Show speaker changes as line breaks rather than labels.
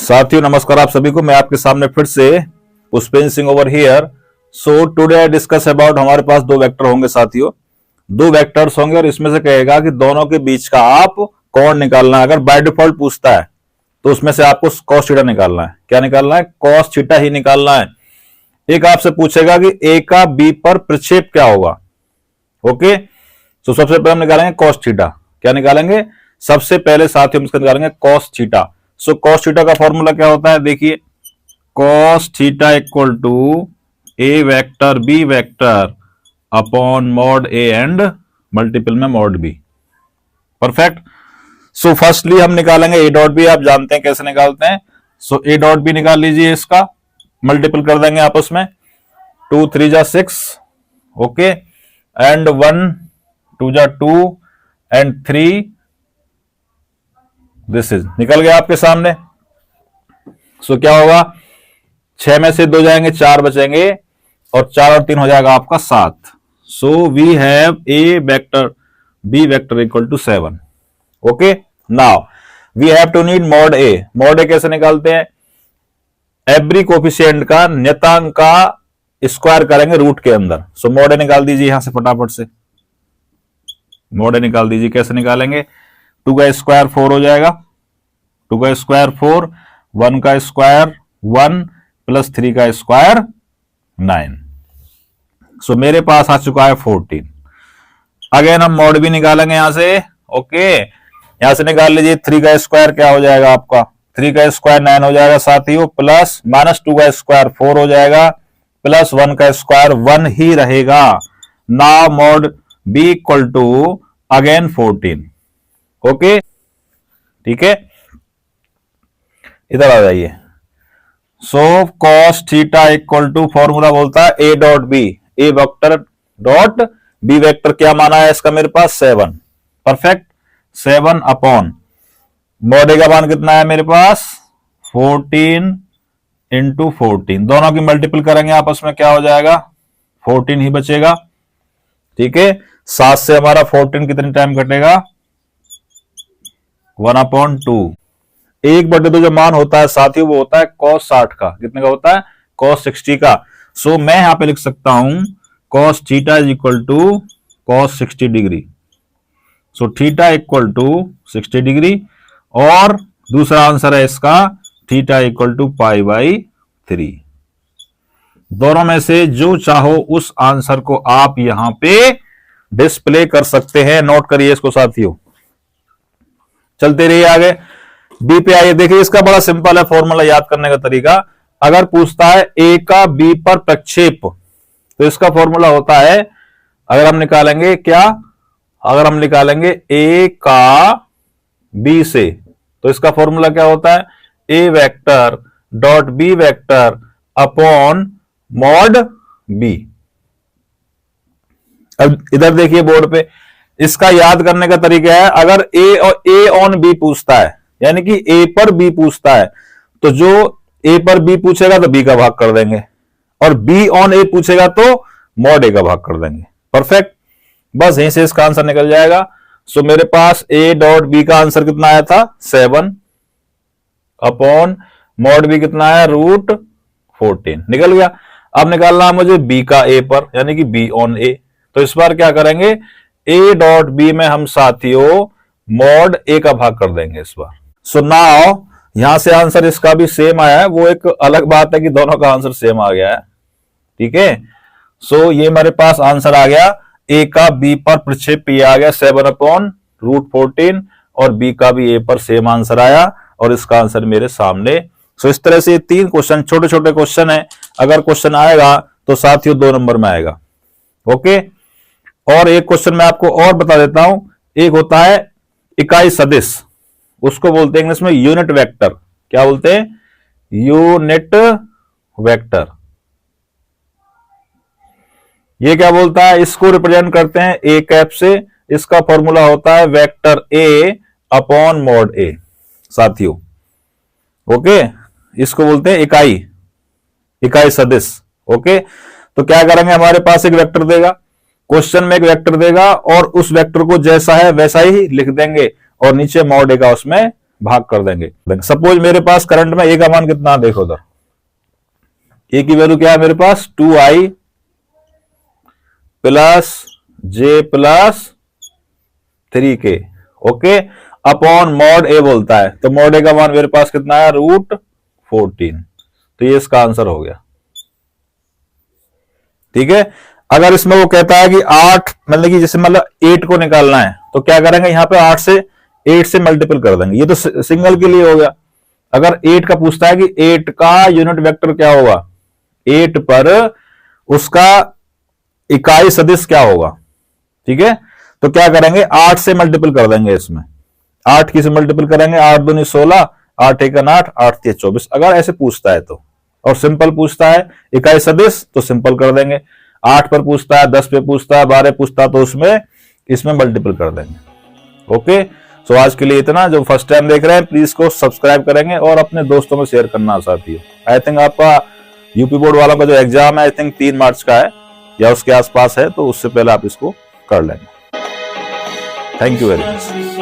साथियों नमस्कार आप सभी को। मैं आपके सामने फिर से Pushpendra Singh over here. So today I discuss about, हमारे पास दो वेक्टर होंगे साथियों, दो वेक्टर्स होंगे और इसमें से कहेगा कि दोनों के बीच का आप कोण निकालना है। अगर बाय डिफॉल्ट पूछता है तो उसमें से आपको कॉस थीटा निकालना है। क्या निकालना है? कॉस थीटा ही निकालना है। एक आपसे पूछेगा कि ए का बी पर प्रक्षेप क्या होगा। ओके, तो सबसे पहले हम निकालेंगे कॉस थीटा। क्या निकालेंगे? सबसे पहले साथियों हम इसका निकालेंगे cos theta. So cos theta का फॉर्मूला क्या होता है? देखिए, cos theta equal to A vector B vector upon mod A and multiple में mod B. Perfect. So firstly हम निकालेंगे ए डॉट बी। आप जानते हैं कैसे निकालते हैं। सो ए डॉट बी निकाल लीजिए, इसका मल्टीपल कर देंगे आपस में। 2 3 जा 6, ओके, एंड 1 2 जा 2 एंड 3, दिस इज निकल गया आपके सामने। सो क्या होगा? 6 में से 2 जाएंगे, 4 बचेंगे और 4 और 3 हो जाएगा आपका 7। So we have A vector B vector equal to 7। Okay, now we have to need mod A. Mod A कैसे निकालते हैं? एवरी कोफिशिएंट का नियतांक का स्क्वायर करेंगे रूट के अंदर। सो मॉड ए निकाल दीजिए यहां से फटाफट से। मॉड ए निकाल दीजिए। कैसे निकालेंगे? 2 का स्क्वायर 4 हो जाएगा, 2 का स्क्वायर 4, 1 का स्क्वायर 1 प्लस 3 का स्क्वायर 9। सो मेरे पास आ चुका है 14। अगेन हम मॉड भी निकालेंगे यहां से। ओके, यहां से निकाल लीजिए। 3 का स्क्वायर क्या हो जाएगा आपका? 3 का स्क्वायर 9 हो जाएगा साथियों, प्लस माइनस 2 का स्क्वायर 4 हो जाएगा, प्लस 1 का स्क्वायर 1 ही रहेगा। Now mod B equal to again 14। Okay, ठीक है, इधर आ जाइए। So cos theta equal to formula बोलता है A dot B, A vector dot B vector. क्या माना है इसका मेरे पास? 7। परफेक्ट। 7 अपॉन मॉड ए का मान कितना है मेरे पास? 14 इंटू 14। दोनों की मल्टीपल करेंगे आपस में, क्या हो जाएगा? 14 ही बचेगा। ठीक है, 7 से हमारा 14 कितने टाइम कटेगा? 1/2। 1/2 जो मान होता है साथियों वो होता है cos 60 का। कितने का होता है? cos 60 का। सो मैं यहां पे लिख सकता हूं cos theta is equal to cos 60 degree. So theta equal to 60 degree. और दूसरा आंसर है इसका थीटा इक्वल टू π/3। दोनों में से जो चाहो उस आंसर को आप यहां पे डिस्प्ले कर सकते हैं। नोट करिए इसको साथियों। चलते रहिए आगे। बी पे आइए। देखिए, इसका बड़ा सिंपल है फॉर्मूला याद करने का तरीका। अगर पूछता है ए का बी पर प्रक्षेप, तो इसका फॉर्मूला होता है, अगर हम निकालेंगे क्या? अगर हम निकालेंगे ए का बी से, तो इसका फॉर्मूला क्या होता है? A vector dot B vector upon mod B. अब इधर देखिए बोर्ड पे, इसका याद करने का तरीका है, अगर ए ऑन बी पूछता है, यानी कि ए पर बी पूछता है, तो जो ए पर बी पूछेगा तो बी का भाग कर देंगे, और बी ऑन ए पूछेगा तो मॉड ए का भाग कर देंगे। परफेक्ट। बस यहीं से इसका आंसर निकल जाएगा। सो मेरे पास ए डॉट बी का आंसर कितना आया था? 7 अपॉन मॉड बी कितना आया? √14 निकल गया। अब निकालना है मुझे बी का ए पर, यानी कि बी ऑन ए। तो इस बार क्या करेंगे? ए डॉट बी में हम साथियों मॉड ए का भाग कर देंगे इस बार। सो नाउ यहां से आंसर इसका भी सेम आया है। वो एक अलग बात है कि दोनों का आंसर सेम आ गया है। ठीक है, सो ये मेरे पास आंसर आ गया। ए का बी पर प्रक्षेप ये आ गया 7/√14, और बी का भी ए पर सेम आंसर आया, और इसका आंसर मेरे सामने। सो इस तरह से 3 क्वेश्चन, छोटे छोटे क्वेश्चन है। अगर क्वेश्चन आएगा तो साथियों 2 नंबर में आएगा। ओके, और एक क्वेश्चन मैं आपको और बता देता हूं। एक होता है इकाई सदिश, उसको बोलते हैं इंग्लिश में यूनिट वेक्टर। क्या बोलते हैं? Unit vector. ये क्या बोलता है? इसको रिप्रेजेंट करते हैं ए कैप से। इसका फॉर्मूला होता है वेक्टर ए अपॉन मॉड ए साथियों। ओके, इसको बोलते हैं इकाई सदिश। ओके, तो क्या करेंगे? हमारे पास एक वेक्टर देगा, क्वेश्चन में एक वेक्टर देगा, और उस वेक्टर को जैसा है वैसा ही लिख देंगे, और नीचे मॉड ए का उसमें भाग कर देंगे। सपोज मेरे पास करंट में ए का मान कितना है, देखो उधर ए की वैल्यू क्या है मेरे पास 2i plus j plus 3k, okay, upon mod A बोलता है। तो मॉड ए का मान मेरे पास कितना है √14। तो ये इसका आंसर हो गया। ठीक है। अगर इसमें वो कहता है कि 8 मतलब कि जैसे मतलब 8 को निकालना है तो क्या करेंगे, यहां पे 8 से मल्टीपल कर देंगे। ये तो सिंगल के लिए हो गया। अगर 8 का पूछता है कि 8 का यूनिट वेक्टर क्या होगा, 8 पर उसका इकाई सदिश क्या होगा, ठीक है। तो क्या करेंगे 8 से मल्टीपल कर देंगे इसमें, 8 की से मल्टीपल करेंगे, 8 दूनी 16, 8 एकन 8, 8 तिया 24। अगर ऐसे पूछता है तो, और सिंपल पूछता है इकाई सदिश तो सिंपल कर देंगे। 8 पर पूछता है, 10 पे पूछता है, 12 पूछता है तो उसमें इसमें मल्टीपल कर देंगे। ओके, सो आज के लिए इतना। जो फर्स्ट टाइम देख रहे हैं प्लीज को सब्सक्राइब करेंगे और अपने दोस्तों में शेयर करना साथियों। आई थिंक आपका यूपी बोर्ड वालों का जो एग्जाम है आई थिंक 3 मार्च का है या उसके आसपास है, तो उससे पहले आप इसको कर लेंगे। Thank you very much.